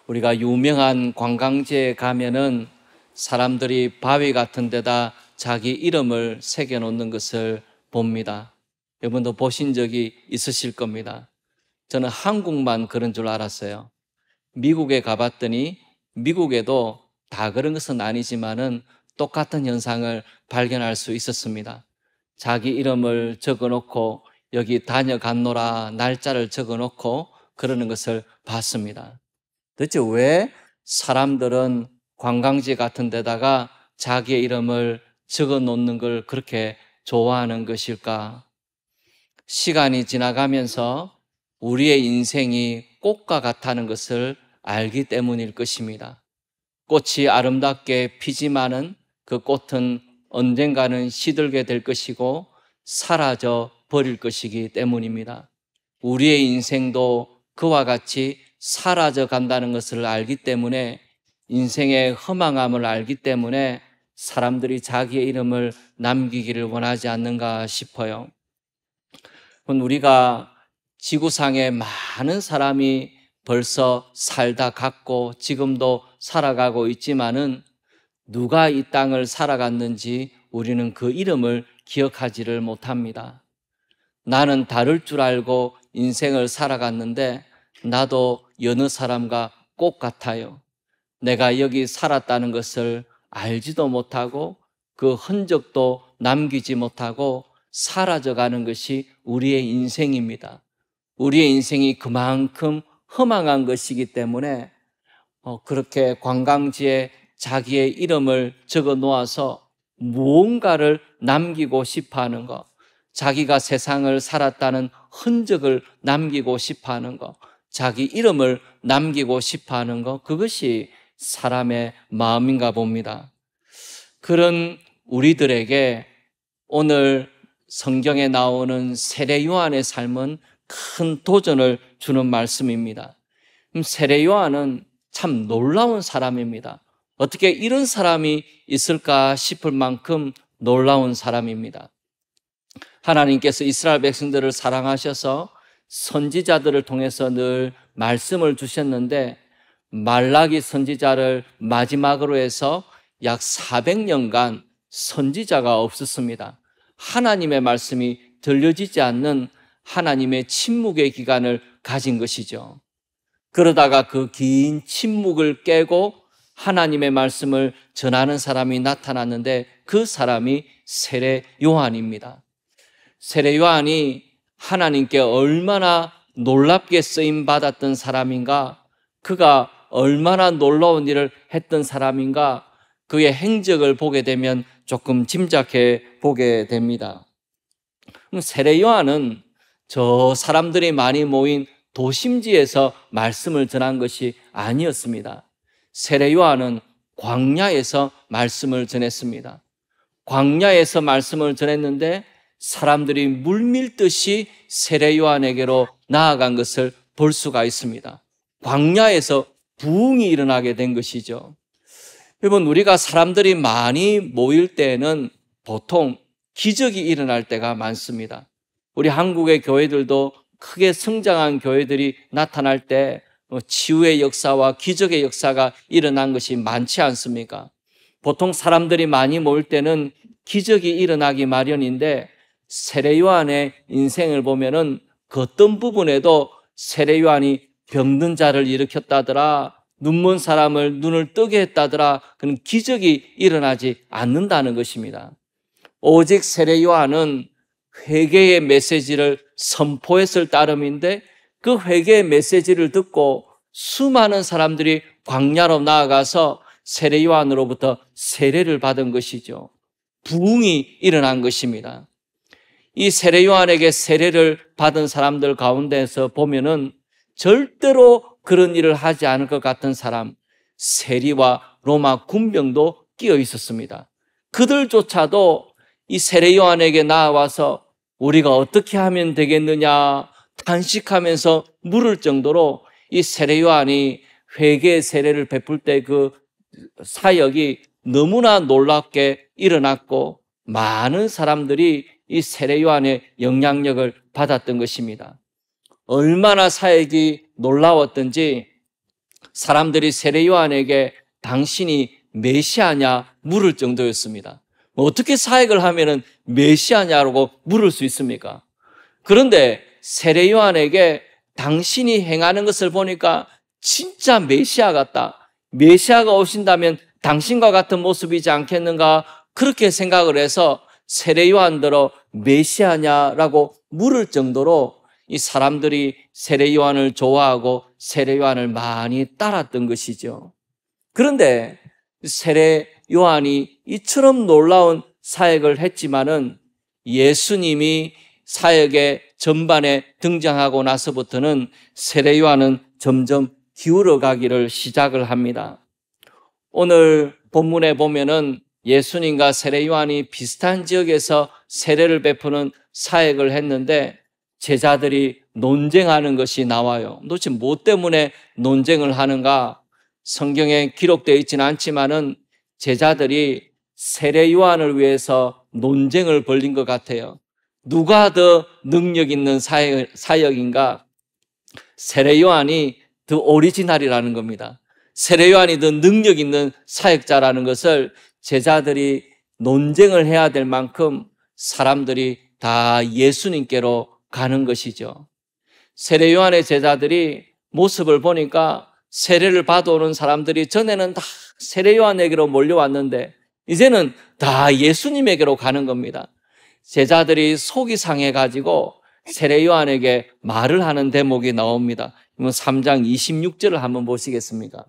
우리가 유명한 관광지에 가면은 사람들이 바위 같은 데다 자기 이름을 새겨 놓는 것을 봅니다. 여러분도 보신 적이 있으실 겁니다. 저는 한국만 그런 줄 알았어요. 미국에 가봤더니 미국에도 다 그런 것은 아니지만은 똑같은 현상을 발견할 수 있었습니다. 자기 이름을 적어놓고 여기 다녀갔노라 날짜를 적어놓고 그러는 것을 봤습니다. 도대체 왜 사람들은 관광지 같은 데다가 자기의 이름을 적어 놓는 걸 그렇게 좋아하는 것일까? 시간이 지나가면서 우리의 인생이 꽃과 같다는 것을 알기 때문일 것입니다. 꽃이 아름답게 피지만은 그 꽃은 언젠가는 시들게 될 것이고 사라져 버릴 것이기 때문입니다. 우리의 인생도 그와 같이 사라져 간다는 것을 알기 때문에, 인생의 허망함을 알기 때문에 사람들이 자기의 이름을 남기기를 원하지 않는가 싶어요. 우리가 지구상에 많은 사람이 벌써 살다 갔고 지금도 살아가고 있지만은 누가 이 땅을 살아갔는지 우리는 그 이름을 기억하지를 못합니다. 나는 다를 줄 알고 인생을 살아갔는데 나도 여느 사람과 꽃 같아요. 내가 여기 살았다는 것을 알지도 못하고 그 흔적도 남기지 못하고 사라져가는 것이 우리의 인생입니다. 우리의 인생이 그만큼 허망한 것이기 때문에 그렇게 관광지에 자기의 이름을 적어 놓아서 무언가를 남기고 싶어 하는 것, 자기가 세상을 살았다는 흔적을 남기고 싶어 하는 것, 자기 이름을 남기고 싶어 하는 것, 그것이 사람의 마음인가 봅니다. 그런 우리들에게 오늘 성경에 나오는 세례 요한의 삶은 큰 도전을 주는 말씀입니다. 세례 요한은 참 놀라운 사람입니다. 어떻게 이런 사람이 있을까 싶을 만큼 놀라운 사람입니다. 하나님께서 이스라엘 백성들을 사랑하셔서 선지자들을 통해서 늘 말씀을 주셨는데, 말라기 선지자를 마지막으로 해서 약 400년간 선지자가 없었습니다. 하나님의 말씀이 들려지지 않는 하나님의 침묵의 기간을 가진 것이죠. 그러다가 그 긴 침묵을 깨고 하나님의 말씀을 전하는 사람이 나타났는데 그 사람이 세례 요한입니다. 세례 요한이 하나님께 얼마나 놀랍게 쓰임받았던 사람인가, 그가 얼마나 놀라운 일을 했던 사람인가, 그의 행적을 보게 되면 조금 짐작해 보게 됩니다. 세례 요한은 저 사람들이 많이 모인 도심지에서 말씀을 전한 것이 아니었습니다. 세례 요한은 광야에서 말씀을 전했습니다. 광야에서 말씀을 전했는데 사람들이 물밀듯이 세례 요한에게로 나아간 것을 볼 수가 있습니다. 광야에서 부흥이 일어나게 된 것이죠. 여러분, 우리가 사람들이 많이 모일 때에는 보통 기적이 일어날 때가 많습니다. 우리 한국의 교회들도 크게 성장한 교회들이 나타날 때 치유의 역사와 기적의 역사가 일어난 것이 많지 않습니까? 보통 사람들이 많이 모일 때는 기적이 일어나기 마련인데, 세례 요한의 인생을 보면은 그 어떤 부분에도 세례 요한이 병든 자를 일으켰다더라, 눈먼 사람을 눈을 뜨게 했다더라, 그런 기적이 일어나지 않는다는 것입니다. 오직 세례 요한은 회개의 메시지를 선포했을 따름인데, 그 회개의 메시지를 듣고 수많은 사람들이 광야로 나아가서 세례 요한으로부터 세례를 받은 것이죠. 부흥이 일어난 것입니다. 이 세례 요한에게 세례를 받은 사람들 가운데서 보면은 절대로 그런 일을 하지 않을 것 같은 사람, 세리와 로마 군병도 끼어 있었습니다. 그들조차도 이 세례 요한에게 나와서 우리가 어떻게 하면 되겠느냐 탄식하면서 물을 정도로 이 세례 요한이 회개의 세례를 베풀 때 그 사역이 너무나 놀랍게 일어났고, 많은 사람들이 이 세례 요한의 영향력을 받았던 것입니다. 얼마나 사역이 놀라웠던지 사람들이 세례 요한에게 당신이 메시아냐 물을 정도였습니다. 어떻게 사역을 하면은 메시아냐라고 물을 수 있습니까? 그런데 세례 요한에게 당신이 행하는 것을 보니까 진짜 메시아 같다. 메시아가 오신다면 당신과 같은 모습이지 않겠는가? 그렇게 생각을 해서 세례 요한들어 메시아냐라고 물을 정도로 이 사람들이 세례 요한을 좋아하고 세례 요한을 많이 따랐던 것이죠. 그런데 세례 요한이 이처럼 놀라운 사역을 했지만은 예수님이 사역의 전반에 등장하고 나서부터는 세례 요한은 점점 기울어 가기를 시작을 합니다. 오늘 본문에 보면은 예수님과 세례 요한이 비슷한 지역에서 세례를 베푸는 사역을 했는데 제자들이 논쟁하는 것이 나와요. 도대체 뭐 때문에 논쟁을 하는가? 성경에 기록되어 있지는 않지만은 제자들이 세례 요한을 위해서 논쟁을 벌린 것 같아요. 누가 더 능력 있는 사역인가? 세례 요한이 더 오리지널이라는 겁니다. 세례 요한이 더 능력 있는 사역자라는 것을 제자들이 논쟁을 해야 될 만큼 사람들이 다 예수님께로 가는 것이죠. 세례 요한의 제자들이 모습을 보니까 세례를 받아오는 사람들이 전에는 다 세례 요한에게로 몰려왔는데 이제는 다 예수님에게로 가는 겁니다. 제자들이 속이 상해가지고 세례 요한에게 말을 하는 대목이 나옵니다. 3장 26절을 한번 보시겠습니까?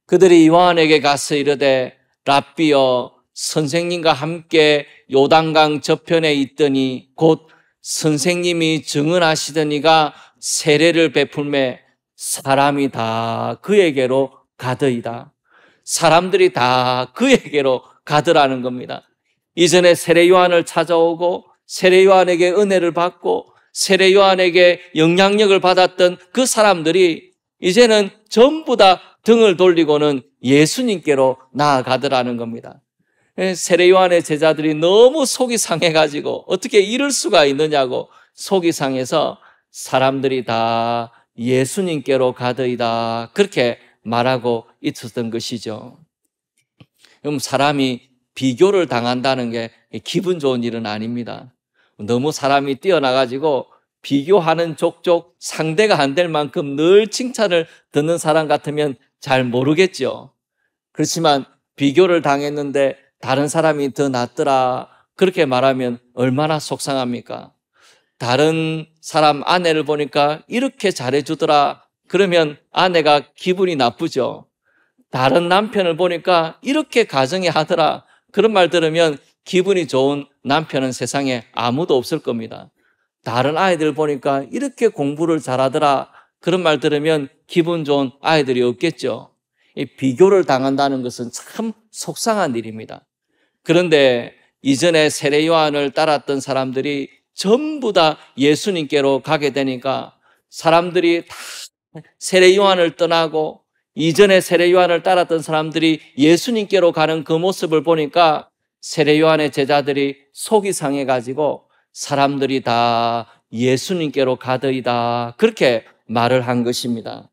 그들이 요한에게 가서 이르되 랍비여 선생님과 함께 요단강 저편에 있더니 곧 선생님이 증언하시더니가 세례를 베풀매 사람이 다 그에게로 가더이다. 사람들이 다 그에게로 가더라는 겁니다. 이전에 세례 요한을 찾아오고 세례 요한에게 은혜를 받고 세례 요한에게 영향력을 받았던 그 사람들이 이제는 전부 다 등을 돌리고는 예수님께로 나아가더라는 겁니다. 세례 요한의 제자들이 너무 속이 상해가지고 어떻게 이럴 수가 있느냐고 속이 상해서 사람들이 다 예수님께로 가더이다 그렇게 말하고 있었던 것이죠. 그럼 사람이 비교를 당한다는 게 기분 좋은 일은 아닙니다. 너무 사람이 뛰어나가지고 비교하는 족족 상대가 안 될 만큼 늘 칭찬을 듣는 사람 같으면 잘 모르겠죠. 그렇지만 비교를 당했는데 다른 사람이 더 낫더라 그렇게 말하면 얼마나 속상합니까? 다른 사람 아내를 보니까 이렇게 잘해주더라 그러면 아내가 기분이 나쁘죠. 다른 남편을 보니까 이렇게 가정에 하더라 그런 말 들으면 기분이 좋은 남편은 세상에 아무도 없을 겁니다. 다른 아이들 보니까 이렇게 공부를 잘하더라 그런 말 들으면 기분 좋은 아이들이 없겠죠. 이 비교를 당한다는 것은 참 속상한 일입니다. 그런데 이전에 세례 요한을 따랐던 사람들이 전부 다 예수님께로 가게 되니까 사람들이 다 세례 요한을 떠나고 이전에 세례 요한을 따랐던 사람들이 예수님께로 가는 그 모습을 보니까 세례 요한의 제자들이 속이 상해가지고 사람들이 다 예수님께로 가더이다 그렇게 말을 한 것입니다.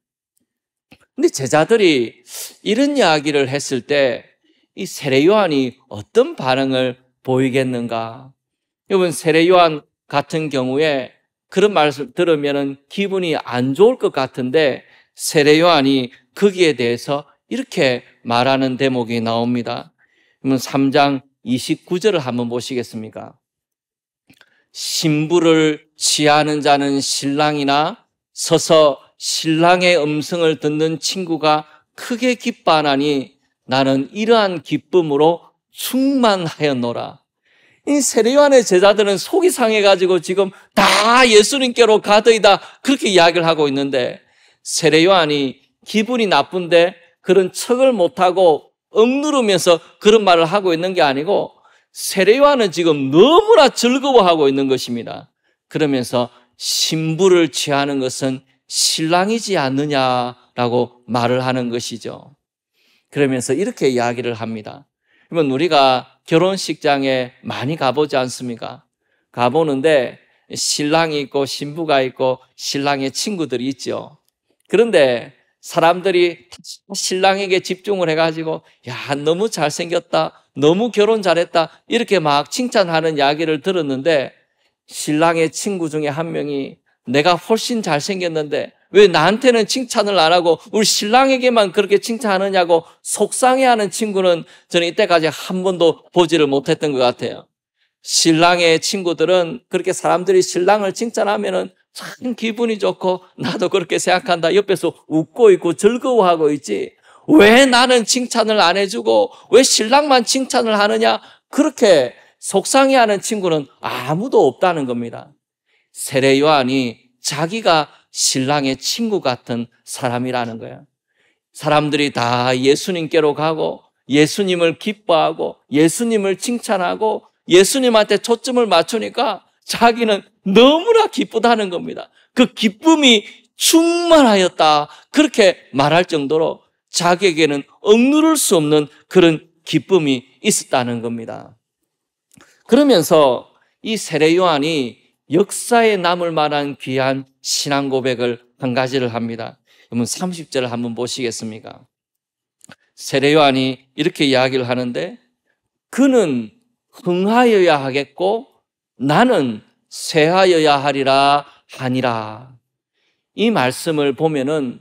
근데 제자들이 이런 이야기를 했을 때 이 세례 요한이 어떤 반응을 보이겠는가? 여러분 세례 요한 같은 경우에 그런 말을 들으면 기분이 안 좋을 것 같은데 세례 요한이 거기에 대해서 이렇게 말하는 대목이 나옵니다. 그러면 3장 29절을 한번 보시겠습니까? 신부를 취하는 자는 신랑이나 서서 신랑의 음성을 듣는 친구가 크게 기뻐하나니 나는 이러한 기쁨으로 충만하였노라. 이 세례 요한의 제자들은 속이 상해가지고 지금 다 예수님께로 가더이다 그렇게 이야기를 하고 있는데 세례 요한이 기분이 나쁜데 그런 척을 못하고 억누르면서 그런 말을 하고 있는 게 아니고 세례 요한은 지금 너무나 즐거워하고 있는 것입니다. 그러면서 신부를 취하는 것은 신랑이지 않느냐라고 말을 하는 것이죠. 그러면서 이렇게 이야기를 합니다. 그러면 우리가 결혼식장에 많이 가보지 않습니까? 가보는데 신랑이 있고 신부가 있고 신랑의 친구들이 있죠. 그런데 사람들이 신랑에게 집중을 해가지고 야, 너무 잘생겼다, 너무 결혼 잘했다 이렇게 막 칭찬하는 이야기를 들었는데 신랑의 친구 중에 한 명이 내가 훨씬 잘생겼는데 왜 나한테는 칭찬을 안 하고 우리 신랑에게만 그렇게 칭찬하느냐고 속상해하는 친구는 저는 이때까지 한 번도 보지를 못했던 것 같아요. 신랑의 친구들은 그렇게 사람들이 신랑을 칭찬하면은 참 기분이 좋고 나도 그렇게 생각한다 옆에서 웃고 있고 즐거워하고 있지 왜 나는 칭찬을 안 해주고 왜 신랑만 칭찬을 하느냐 그렇게 속상해하는 친구는 아무도 없다는 겁니다. 세례 요한이 자기가 신랑의 친구 같은 사람이라는 거예요. 사람들이 다 예수님께로 가고 예수님을 기뻐하고 예수님을 칭찬하고 예수님한테 초점을 맞추니까 자기는 너무나 기쁘다는 겁니다. 그 기쁨이 충만하였다 그렇게 말할 정도로 자기에게는 억누를 수 없는 그런 기쁨이 있었다는 겁니다. 그러면서 이 세례 요한이 역사에 남을 만한 귀한 신앙 고백을 한 가지를 합니다. 그러면 30절을 한번 보시겠습니까? 세례 요한이 이렇게 이야기를 하는데 그는 흥하여야 하겠고 나는 쇠하여야 하리라 하니라. 이 말씀을 보면은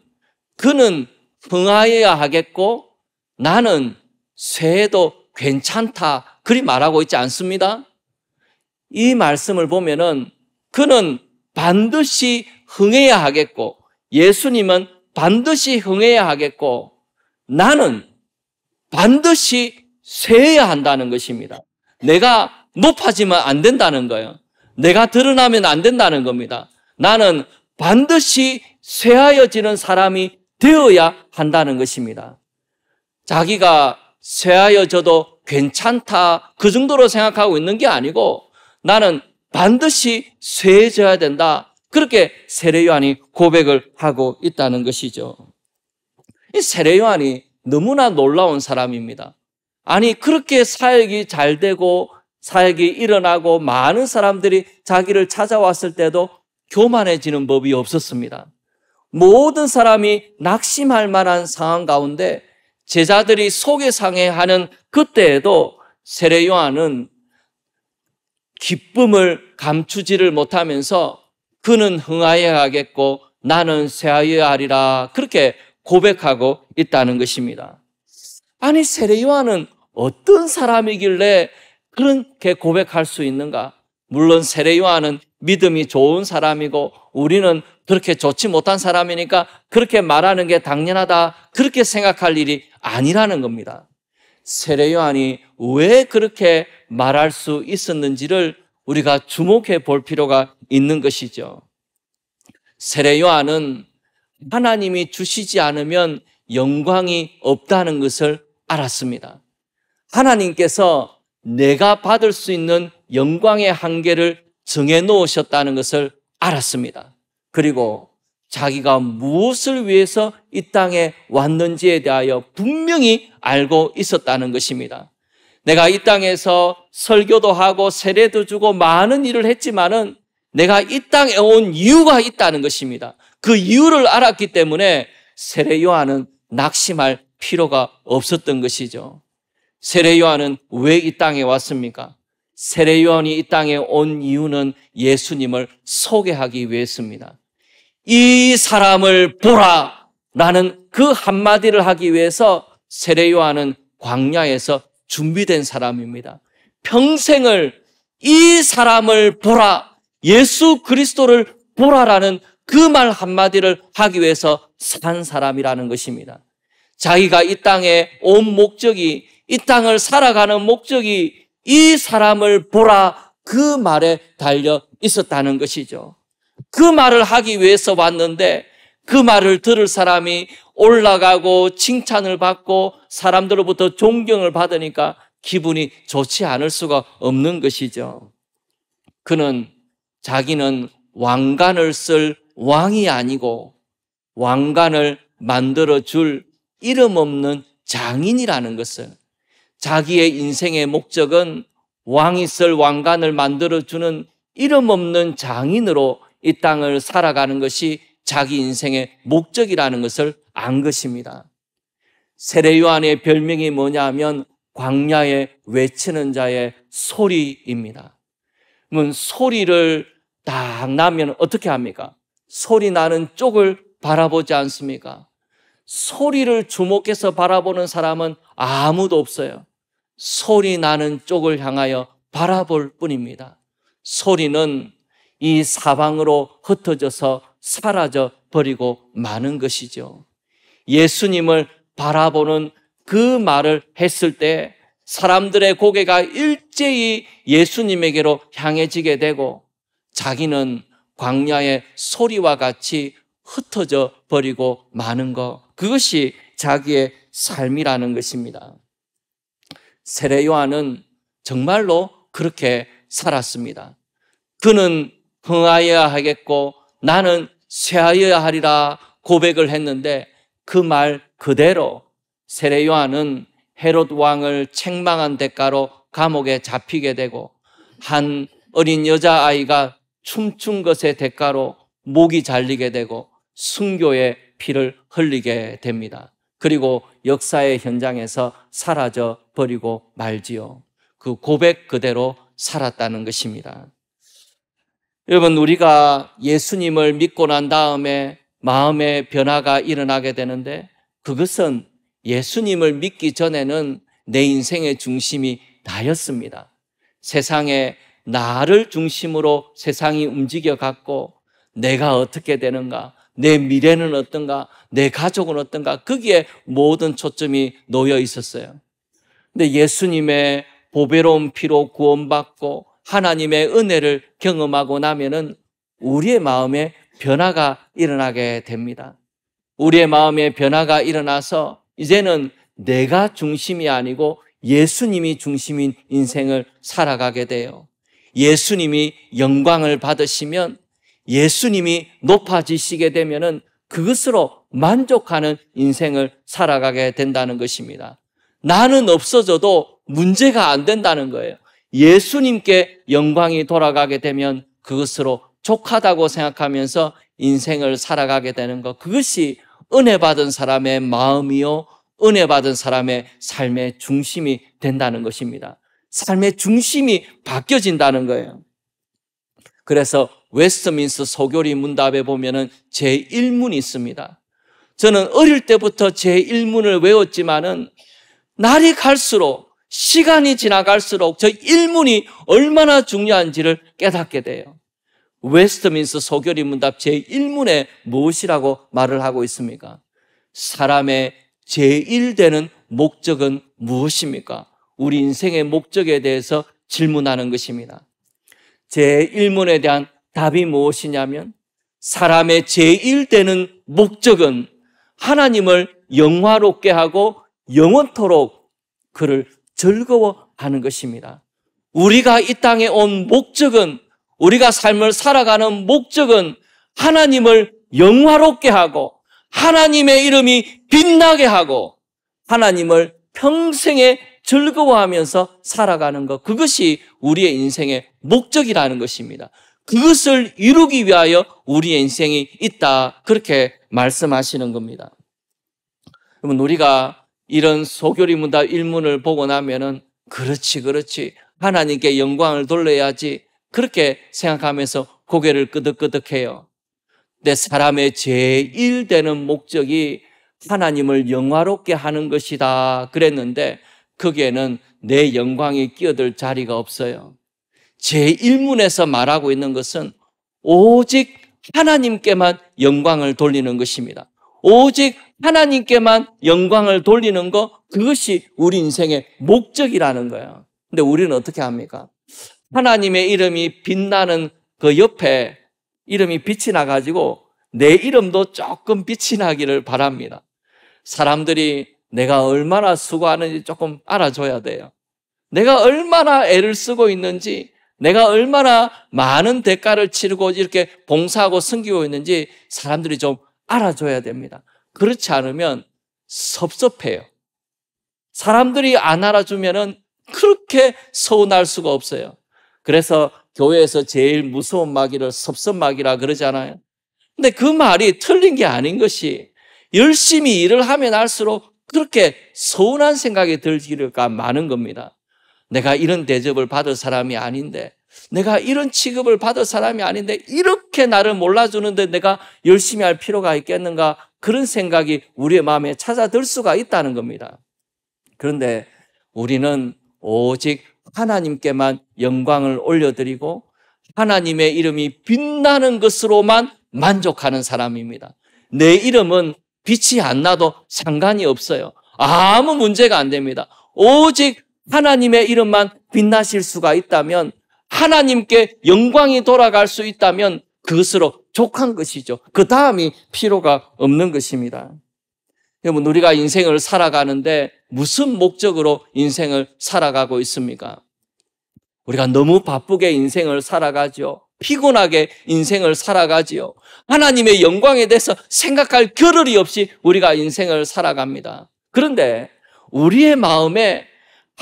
그는 흥하여야 하겠고 나는 쇠해도 괜찮다 그리 말하고 있지 않습니다. 이 말씀을 보면은 그는 반드시 흥해야 하겠고 예수님은 반드시 흥해야 하겠고 나는 반드시 쇠해야 한다는 것입니다. 내가 높아지면 안 된다는 거예요. 내가 드러나면 안 된다는 겁니다. 나는 반드시 쇠하여지는 사람이 되어야 한다는 것입니다. 자기가 쇠하여져도 괜찮다 그 정도로 생각하고 있는 게 아니고 나는 반드시 쇠해져야 된다 그렇게 세례 요한이 고백을 하고 있다는 것이죠. 이 세례 요한이 너무나 놀라운 사람입니다. 아니 그렇게 사역이 잘 되고 사역이 일어나고 많은 사람들이 자기를 찾아왔을 때도 교만해지는 법이 없었습니다. 모든 사람이 낙심할 만한 상황 가운데 제자들이 속에상해하는 그때에도 세례 요한은 기쁨을 감추지를 못하면서 그는 흥하여야 하겠고 나는 쇠하여야 하리라 그렇게 고백하고 있다는 것입니다. 아니 세례 요한은 어떤 사람이길래 그렇게 고백할 수 있는가? 물론 세례 요한은 믿음이 좋은 사람이고 우리는 그렇게 좋지 못한 사람이니까 그렇게 말하는 게 당연하다 그렇게 생각할 일이 아니라는 겁니다. 세례 요한이 왜 그렇게 말할 수 있었는지를 우리가 주목해 볼 필요가 있는 것이죠. 세례 요한은 하나님이 주시지 않으면 영광이 없다는 것을 알았습니다. 하나님께서 내가 받을 수 있는 영광의 한계를 정해 놓으셨다는 것을 알았습니다. 그리고 자기가 무엇을 위해서 이 땅에 왔는지에 대하여 분명히 알고 있었다는 것입니다. 내가 이 땅에서 설교도 하고 세례도 주고 많은 일을 했지만은 내가 이 땅에 온 이유가 있다는 것입니다. 그 이유를 알았기 때문에 세례 요한은 낙심할 필요가 없었던 것이죠. 세례 요한은 왜 이 땅에 왔습니까? 세례 요한이 이 땅에 온 이유는 예수님을 소개하기 위해서입니다. 이 사람을 보라! 라는 그 한마디를 하기 위해서 세례 요한은 광야에서 준비된 사람입니다. 평생을 이 사람을 보라! 예수 그리스도를 보라라는 그 말 한마디를 하기 위해서 산 사람이라는 것입니다. 자기가 이 땅에 온 목적이, 이 땅을 살아가는 목적이 이 사람을 보라 그 말에 달려 있었다는 것이죠. 그 말을 하기 위해서 왔는데 그 말을 들을 사람이 올라가고 칭찬을 받고 사람들로부터 존경을 받으니까 기분이 좋지 않을 수가 없는 것이죠. 그는 자기는 왕관을 쓸 왕이 아니고 왕관을 만들어줄 이름 없는 장인이라는 것을, 자기의 인생의 목적은 왕이 쓸 왕관을 만들어주는 이름 없는 장인으로 이 땅을 살아가는 것이 자기 인생의 목적이라는 것을 안 것입니다. 세례 요한의 별명이 뭐냐 하면 광야에 외치는 자의 소리입니다. 그러면 소리를 딱 나면 어떻게 합니까? 소리 나는 쪽을 바라보지 않습니까? 소리를 주목해서 바라보는 사람은 아무도 없어요. 소리 나는 쪽을 향하여 바라볼 뿐입니다. 소리는 이 사방으로 흩어져서 사라져 버리고 마는 것이죠. 예수님을 바라보는 그 말을 했을 때 사람들의 고개가 일제히 예수님에게로 향해지게 되고 자기는 광야의 소리와 같이 흩어져 버리고 마는 것, 그것이 자기의 삶이라는 것입니다. 세례 요한은 정말로 그렇게 살았습니다. 그는 흥하여야 하겠고 나는 쇠하여야 하리라 고백을 했는데 그 말 그대로 세례 요한은 헤롯 왕을 책망한 대가로 감옥에 잡히게 되고 한 어린 여자아이가 춤춘 것의 대가로 목이 잘리게 되고 순교의 피를 흘리게 됩니다. 그리고 역사의 현장에서 사라져 버리고 말지요. 그 고백 그대로 살았다는 것입니다. 여러분, 우리가 예수님을 믿고 난 다음에 마음의 변화가 일어나게 되는데 그것은 예수님을 믿기 전에는 내 인생의 중심이 나였습니다. 세상에 나를 중심으로 세상이 움직여갔고 내가 어떻게 되는가, 내 미래는 어떤가, 내 가족은 어떤가, 거기에 모든 초점이 놓여 있었어요. 근데 예수님의 보배로운 피로 구원받고 하나님의 은혜를 경험하고 나면은 우리의 마음에 변화가 일어나게 됩니다. 우리의 마음에 변화가 일어나서 이제는 내가 중심이 아니고 예수님이 중심인 인생을 살아가게 돼요. 예수님이 영광을 받으시면, 예수님이 높아지시게 되면은 그것으로 만족하는 인생을 살아가게 된다는 것입니다. 나는 없어져도 문제가 안 된다는 거예요. 예수님께 영광이 돌아가게 되면 그것으로 족하다고 생각하면서 인생을 살아가게 되는 것, 그것이 은혜 받은 사람의 마음이요, 은혜 받은 사람의 삶의 중심이 된다는 것입니다. 삶의 중심이 바뀌어진다는 거예요. 그래서 웨스트민스터 소교리 문답에 보면은 제1문이 있습니다. 저는 어릴 때부터 제1문을 외웠지만은 날이 갈수록, 시간이 지나갈수록 저 1문이 얼마나 중요한지를 깨닫게 돼요. 웨스트민스터 소교리 문답 제1문에 무엇이라고 말을 하고 있습니까? 사람의 제1되는 목적은 무엇입니까? 우리 인생의 목적에 대해서 질문하는 것입니다. 제1문에 대한 답이 무엇이냐면 사람의 제1되는 목적은 하나님을 영화롭게 하고 영원토록 그를 즐거워하는 것입니다. 우리가 이 땅에 온 목적은, 우리가 삶을 살아가는 목적은 하나님을 영화롭게 하고 하나님의 이름이 빛나게 하고 하나님을 평생에 즐거워하면서 살아가는 것, 그것이 우리의 인생의 목적이라는 것입니다. 그것을 이루기 위하여 우리의 인생이 있다, 그렇게 말씀하시는 겁니다. 그러면 우리가 이런 소교리 문답 1문을 보고 나면은 그렇지 하나님께 영광을 돌려야지, 그렇게 생각하면서 고개를 끄덕끄덕해요. 근데 사람의 제1되는 목적이 하나님을 영화롭게 하는 것이다 그랬는데 거기에는 내 영광이 끼어들 자리가 없어요. 제1문에서 말하고 있는 것은 오직 하나님께만 영광을 돌리는 것입니다. 오직 하나님께만 영광을 돌리는 것, 그것이 우리 인생의 목적이라는 거예요. 근데 우리는 어떻게 합니까? 하나님의 이름이 빛나는 그 옆에 이름이 빛이 나가지고 내 이름도 조금 빛이 나기를 바랍니다. 사람들이 내가 얼마나 수고하는지 조금 알아줘야 돼요. 내가 얼마나 애를 쓰고 있는지, 내가 얼마나 많은 대가를 치르고 이렇게 봉사하고 섬기고 있는지 사람들이 좀 알아줘야 됩니다. 그렇지 않으면 섭섭해요. 사람들이 안 알아주면은 그렇게 서운할 수가 없어요. 그래서 교회에서 제일 무서운 마귀를 섭섭마귀라 그러잖아요. 근데 그 말이 틀린 게 아닌 것이, 열심히 일을 하면 할수록 그렇게 서운한 생각이 들기가 많은 겁니다. 내가 이런 대접을 받을 사람이 아닌데, 내가 이런 취급을 받을 사람이 아닌데 이렇게 나를 몰라주는데 내가 열심히 할 필요가 있겠는가, 그런 생각이 우리의 마음에 찾아들 수가 있다는 겁니다. 그런데 우리는 오직 하나님께만 영광을 올려드리고 하나님의 이름이 빛나는 것으로만 만족하는 사람입니다. 내 이름은 빛이 안 나도 상관이 없어요. 아무 문제가 안 됩니다. 오직 하나님의 이름만 빛나실 수가 있다면, 하나님께 영광이 돌아갈 수 있다면 그것으로 족한 것이죠. 그 다음이 필요가 없는 것입니다. 여러분, 우리가 인생을 살아가는데 무슨 목적으로 인생을 살아가고 있습니까? 우리가 너무 바쁘게 인생을 살아가죠. 피곤하게 인생을 살아가지요. 하나님의 영광에 대해서 생각할 겨를이 없이 우리가 인생을 살아갑니다. 그런데 우리의 마음에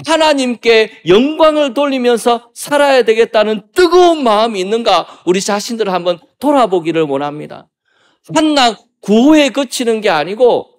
하나님께 영광을 돌리면서 살아야 되겠다는 뜨거운 마음이 있는가, 우리 자신들을 한번 돌아보기를 원합니다. 한낱 구호에 그치는 게 아니고,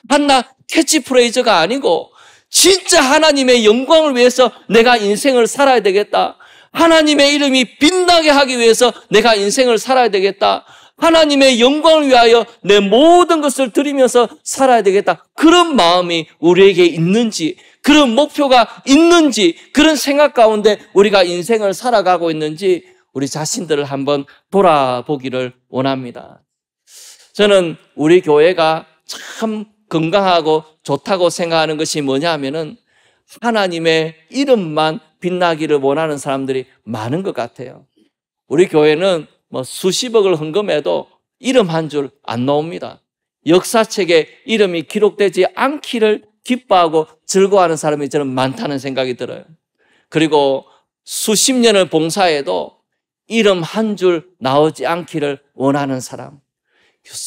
한낱 캐치프레이즈가 아니고, 진짜 하나님의 영광을 위해서 내가 인생을 살아야 되겠다. 하나님의 이름이 빛나게 하기 위해서 내가 인생을 살아야 되겠다. 하나님의 영광을 위하여 내 모든 것을 드리면서 살아야 되겠다. 그런 마음이 우리에게 있는지, 그런 목표가 있는지, 그런 생각 가운데 우리가 인생을 살아가고 있는지 우리 자신들을 한번 돌아보기를 원합니다. 저는 우리 교회가 참 건강하고 좋다고 생각하는 것이 뭐냐 하면은 하나님의 이름만 빛나기를 원하는 사람들이 많은 것 같아요. 우리 교회는 수십억을 헌금해도 이름 한 줄 안 나옵니다. 역사책에 이름이 기록되지 않기를 기뻐하고 즐거워하는 사람이 저는 많다는 생각이 들어요. 그리고 수십 년을 봉사해도 이름 한 줄 나오지 않기를 원하는 사람,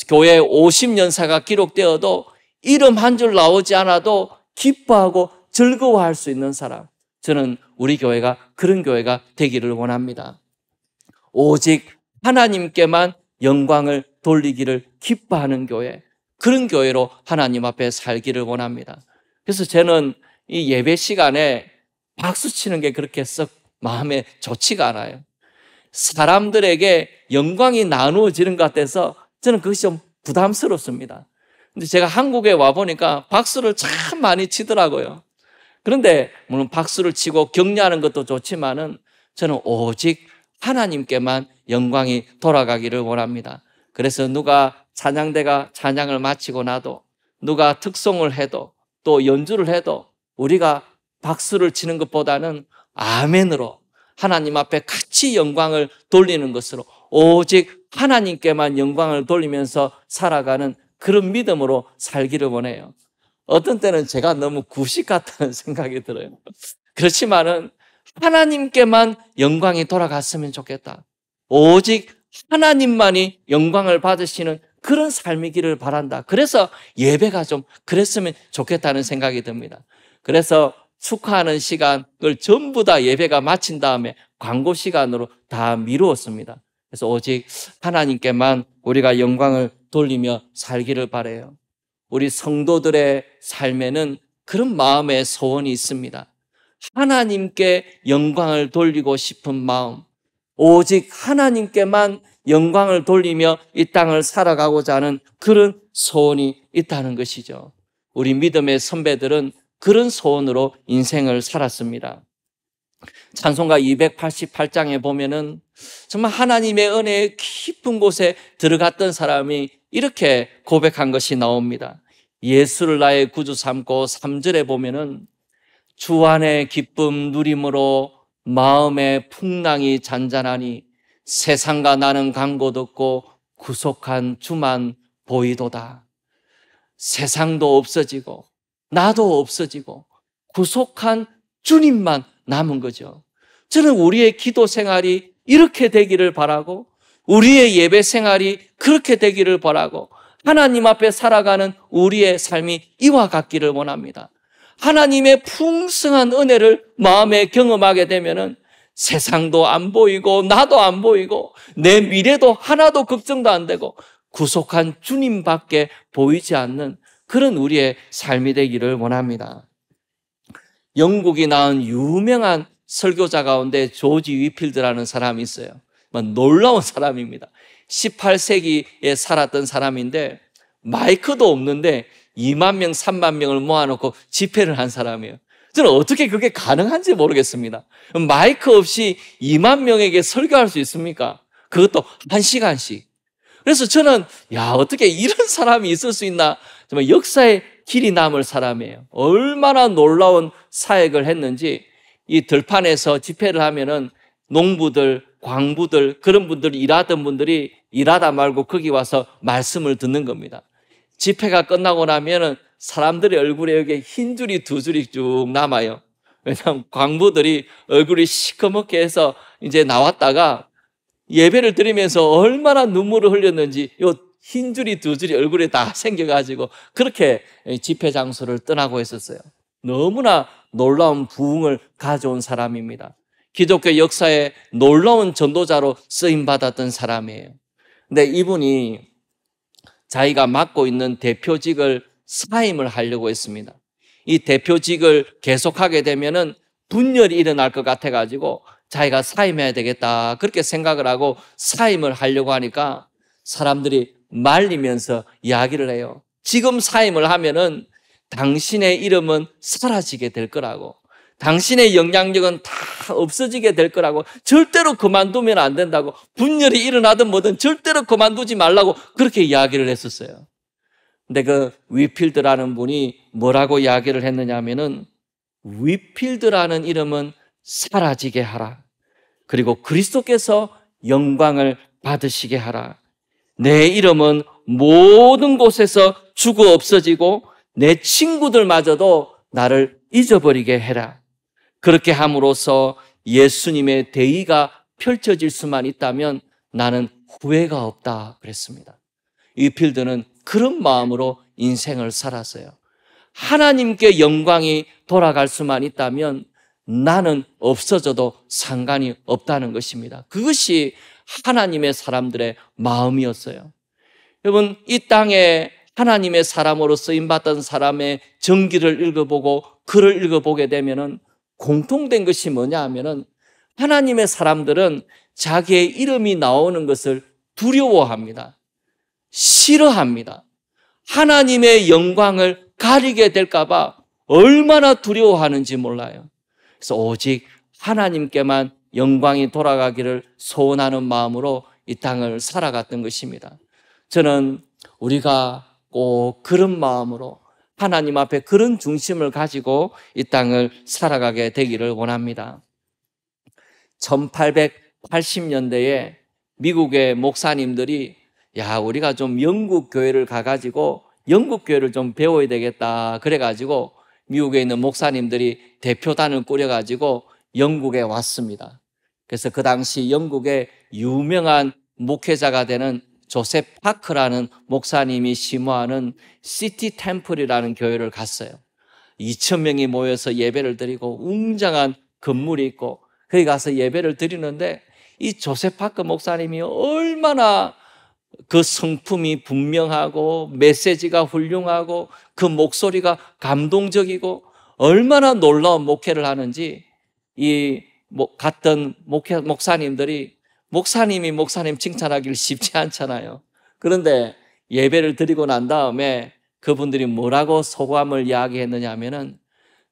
교회 50년사가 기록되어도 이름 한 줄 나오지 않아도 기뻐하고 즐거워할 수 있는 사람, 저는 우리 교회가 그런 교회가 되기를 원합니다. 오직 하나님께만 영광을 돌리기를 기뻐하는 교회, 그런 교회로 하나님 앞에 살기를 원합니다. 그래서 저는 이 예배 시간에 박수 치는 게 그렇게 썩 마음에 좋지가 않아요. 사람들에게 영광이 나누어지는 것 같아서 저는 그것이 좀 부담스럽습니다. 근데 제가 한국에 와보니까 박수를 참 많이 치더라고요. 그런데 물론 박수를 치고 격려하는 것도 좋지만은 저는 오직 하나님께만 영광이 돌아가기를 원합니다. 그래서 누가 찬양대가 찬양을 마치고 나도, 누가 특송을 해도, 또 연주를 해도 우리가 박수를 치는 것보다는 아멘으로 하나님 앞에 같이 영광을 돌리는 것으로, 오직 하나님께만 영광을 돌리면서 살아가는 그런 믿음으로 살기를 원해요. 어떤 때는 제가 너무 구식 같다는 생각이 들어요. 그렇지만은 하나님께만 영광이 돌아갔으면 좋겠다. 오직 하나님만이 영광을 받으시는 그런 삶이기를 바란다. 그래서 예배가 좀 그랬으면 좋겠다는 생각이 듭니다. 그래서 축하하는 시간을 전부 다 예배가 마친 다음에 광고 시간으로 다 미루었습니다. 그래서 오직 하나님께만 우리가 영광을 돌리며 살기를 바라요. 우리 성도들의 삶에는 그런 마음의 소원이 있습니다. 하나님께 영광을 돌리고 싶은 마음, 오직 하나님께만 영광을 돌리며 이 땅을 살아가고자 하는 그런 소원이 있다는 것이죠. 우리 믿음의 선배들은 그런 소원으로 인생을 살았습니다. 찬송가 288장에 보면은 정말 하나님의 은혜의 깊은 곳에 들어갔던 사람이 이렇게 고백한 것이 나옵니다. 예수를 나의 구주 삼고 3절에 보면은 주 안의 기쁨 누림으로 마음의 풍랑이 잔잔하니 세상과 나는 간 곳 없고 구속한 주만 보이도다. 세상도 없어지고 나도 없어지고 구속한 주님만 남은 거죠. 저는 우리의 기도 생활이 이렇게 되기를 바라고, 우리의 예배 생활이 그렇게 되기를 바라고, 하나님 앞에 살아가는 우리의 삶이 이와 같기를 원합니다. 하나님의 풍성한 은혜를 마음에 경험하게 되면은 세상도 안 보이고 나도 안 보이고 내 미래도 하나도 걱정도 안 되고 구속한 주님밖에 보이지 않는 그런 우리의 삶이 되기를 원합니다. 영국이 낳은 유명한 설교자 가운데 조지 위필드라는 사람이 있어요. 놀라운 사람입니다. 18세기에 살았던 사람인데 마이크도 없는데 2만 명, 3만 명을 모아놓고 집회를 한 사람이에요. 저는 어떻게 그게 가능한지 모르겠습니다. 마이크 없이 2만 명에게 설교할 수 있습니까? 그것도 1시간씩. 그래서 저는 어떻게 이런 사람이 있을 수 있나? 정말 역사의 길이 남을 사람이에요. 얼마나 놀라운 사역을 했는지 이 들판에서 집회를 하면은 농부들, 광부들, 그런 분들 일하던 분들이 일하다 말고 거기 와서 말씀을 듣는 겁니다. 집회가 끝나고 나면은 사람들의 얼굴에 여기 흰 줄이 두 줄이 쭉 남아요. 왜냐하면 광부들이 얼굴이 시커멓게 해서 이제 나왔다가 예배를 드리면서 얼마나 눈물을 흘렸는지 요 흰 줄이 두 줄이 얼굴에 다 생겨가지고 그렇게 집회 장소를 떠나고 했었어요. 너무나 놀라운 부흥을 가져온 사람입니다. 기독교 역사에 놀라운 전도자로 쓰임받았던 사람이에요. 근데 이분이 자기가 맡고 있는 대표직을 사임을 하려고 했습니다. 이 대표직을 계속하게 되면은 분열이 일어날 것 같아가지고 자기가 사임해야 되겠다 그렇게 생각을 하고 사임을 하려고 하니까 사람들이 말리면서 이야기를 해요. 지금 사임을 하면은 당신의 이름은 사라지게 될 거라고, 당신의 영향력은 다 없어지게 될 거라고, 절대로 그만두면 안 된다고, 분열이 일어나든 뭐든 절대로 그만두지 말라고 그렇게 이야기를 했었어요. 근데 그 위필드라는 분이 뭐라고 이야기를 했느냐 하면은 위필드라는 이름은 사라지게 하라. 그리고 그리스도께서 영광을 받으시게 하라. 내 이름은 모든 곳에서 죽어 없어지고 내 친구들마저도 나를 잊어버리게 해라. 그렇게 함으로써 예수님의 대의가 펼쳐질 수만 있다면 나는 후회가 없다 그랬습니다. 위필드는 그런 마음으로 인생을 살았어요. 하나님께 영광이 돌아갈 수만 있다면 나는 없어져도 상관이 없다는 것입니다. 그것이 하나님의 사람들의 마음이었어요. 여러분, 이 땅에 하나님의 사람으로 쓰임받던 사람의 전기를 읽어보고 글을 읽어보게 되면은 공통된 것이 뭐냐 하면은 하나님의 사람들은 자기의 이름이 나오는 것을 두려워합니다. 싫어합니다. 하나님의 영광을 가리게 될까봐 얼마나 두려워하는지 몰라요. 그래서 오직 하나님께만 영광이 돌아가기를 소원하는 마음으로 이 땅을 살아갔던 것입니다. 저는 우리가 꼭 그런 마음으로 하나님 앞에 그런 중심을 가지고 이 땅을 살아가게 되기를 원합니다. 1880년대에 미국의 목사님들이 우리가 좀 영국 교회를 가가지고 영국 교회를 좀 배워야 되겠다 그래가지고 미국에 있는 목사님들이 대표단을 꾸려가지고 영국에 왔습니다. 그래서 그 당시 영국의 유명한 목회자가 되는 조셉 파크라는 목사님이 심호하는 시티 템플이라는 교회를 갔어요. 2,000명이 모여서 예배를 드리고 웅장한 건물이 있고 거기 가서 예배를 드리는데 이 조셉 파크 목사님이 얼마나 그 성품이 분명하고 메시지가 훌륭하고 그 목소리가 감동적이고 얼마나 놀라운 목회를 하는지 이 갔던 목사님들이 목사님이 목사님 칭찬하기를 쉽지 않잖아요. 그런데 예배를 드리고 난 다음에 그분들이 뭐라고 소감을 이야기했느냐 하면은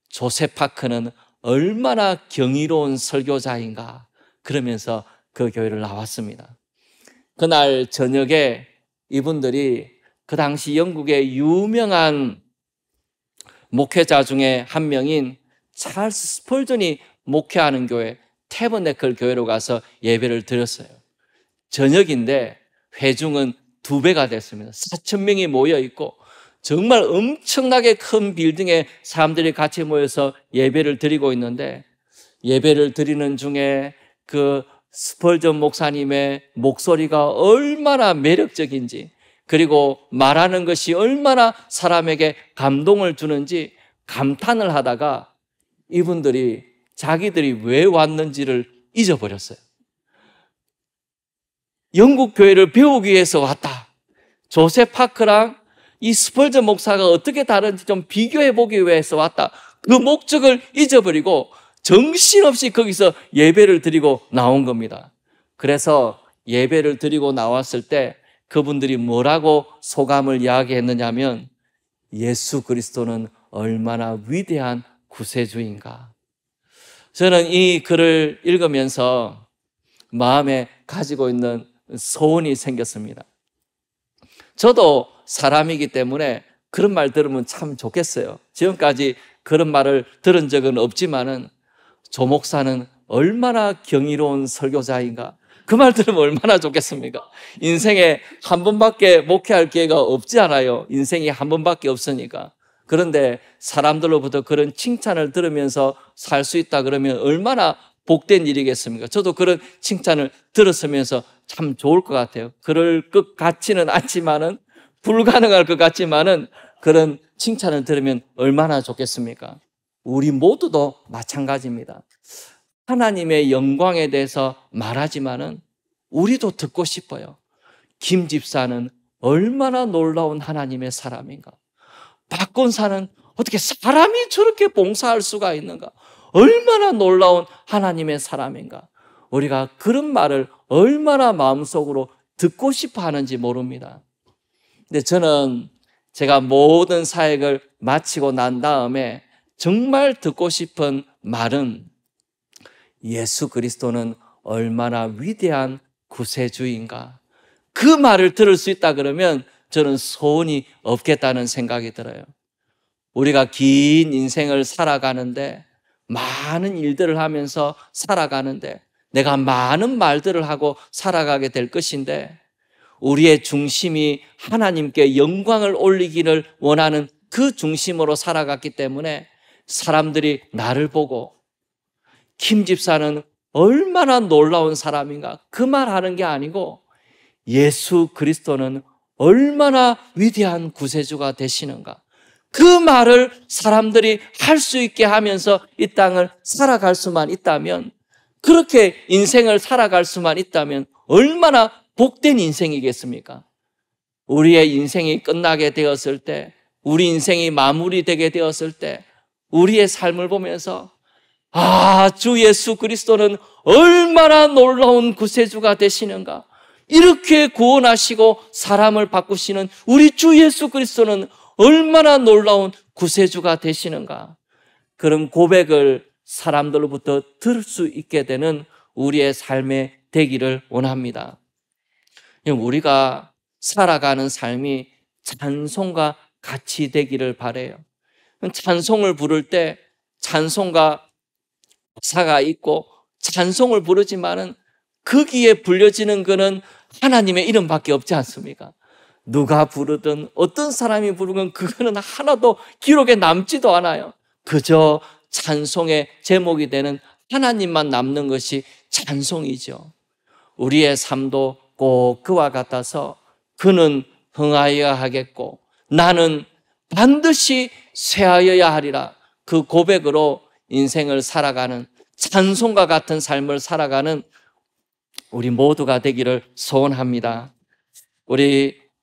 조셉 파크는 얼마나 경이로운 설교자인가 그러면서 그 교회를 나왔습니다. 그날 저녁에 이분들이 그 당시 영국의 유명한 목회자 중에 한 명인 찰스 스펄전이 목회하는 교회 태버네클 교회로 가서 예배를 드렸어요. 저녁인데 회중은 2배가 됐습니다. 4,000명이 모여 있고 정말 엄청나게 큰 빌딩에 사람들이 같이 모여서 예배를 드리고 있는데 예배를 드리는 중에 그 스펄전 목사님의 목소리가 얼마나 매력적인지 그리고 말하는 것이 얼마나 사람에게 감동을 주는지 감탄을 하다가 이분들이 자기들이 왜 왔는지를 잊어버렸어요. 영국 교회를 배우기 위해서 왔다. 조셉 파크랑 이 스펄전 목사가 어떻게 다른지 좀 비교해 보기 위해서 왔다. 그 목적을 잊어버리고 정신없이 거기서 예배를 드리고 나온 겁니다. 그래서 예배를 드리고 나왔을 때 그분들이 뭐라고 소감을 이야기했느냐면 예수 그리스도는 얼마나 위대한 구세주인가. 저는 이 글을 읽으면서 마음에 가지고 있는 소원이 생겼습니다. 저도 사람이기 때문에 그런 말 들으면 참 좋겠어요. 지금까지 그런 말을 들은 적은 없지만은 조 목사는 얼마나 경이로운 설교자인가. 그 말 들으면 얼마나 좋겠습니까? 인생에 한 번밖에 목회할 기회가 없지 않아요. 인생이 한 번밖에 없으니까. 그런데 사람들로부터 그런 칭찬을 들으면서 살 수 있다 그러면 얼마나 복된 일이겠습니까? 저도 그런 칭찬을 들었으면서 참 좋을 것 같아요. 그럴 것 같지는 않지만은, 불가능할 것 같지만은 그런 칭찬을 들으면 얼마나 좋겠습니까? 우리 모두도 마찬가지입니다. 하나님의 영광에 대해서 말하지만은 우리도 듣고 싶어요. 김 집사는 얼마나 놀라운 하나님의 사람인가? 박 권사는 어떻게 사람이 저렇게 봉사할 수가 있는가? 얼마나 놀라운 하나님의 사람인가? 우리가 그런 말을 얼마나 마음속으로 듣고 싶어 하는지 모릅니다. 근데 저는 제가 모든 사역을 마치고 난 다음에 정말 듣고 싶은 말은 예수 그리스도는 얼마나 위대한 구세주인가. 그 말을 들을 수 있다 그러면 저는 소원이 없겠다는 생각이 들어요. 우리가 긴 인생을 살아가는데, 많은 일들을 하면서 살아가는데, 내가 많은 말들을 하고 살아가게 될 것인데, 우리의 중심이 하나님께 영광을 올리기를 원하는 그 중심으로 살아갔기 때문에 사람들이 나를 보고 김 집사는 얼마나 놀라운 사람인가, 그 말 하는 게 아니고 예수 그리스도는 얼마나 위대한 구세주가 되시는가, 그 말을 사람들이 할 수 있게 하면서 이 땅을 살아갈 수만 있다면, 그렇게 인생을 살아갈 수만 있다면 얼마나 복된 인생이겠습니까? 우리의 인생이 끝나게 되었을 때, 우리 인생이 마무리되게 되었을 때 우리의 삶을 보면서 주 예수 그리스도는 얼마나 놀라운 구세주가 되시는가, 이렇게 구원하시고 사람을 바꾸시는 우리 주 예수 그리스도는 얼마나 놀라운 구세주가 되시는가, 그런 고백을 사람들로부터 들을 수 있게 되는 우리의 삶의 되기를 원합니다. 우리가 살아가는 삶이 찬송과 같이 되기를 바라요. 찬송을 부를 때 찬송가 가사가 있고 찬송을 부르지만은 거기에 불려지는 것은 하나님의 이름밖에 없지 않습니까? 누가 부르든 어떤 사람이 부르든 그거는 하나도 기록에 남지도 않아요. 그저 찬송의 제목이 되는 하나님만 남는 것이 찬송이죠. 우리의 삶도 꼭 그와 같아서 그는 흥하여야 하겠고 나는 반드시 쇠하여야 하리라, 그 고백으로 인생을 살아가는, 찬송과 같은 삶을 살아가는 우리 모두가 되기를 소원합니다. 우리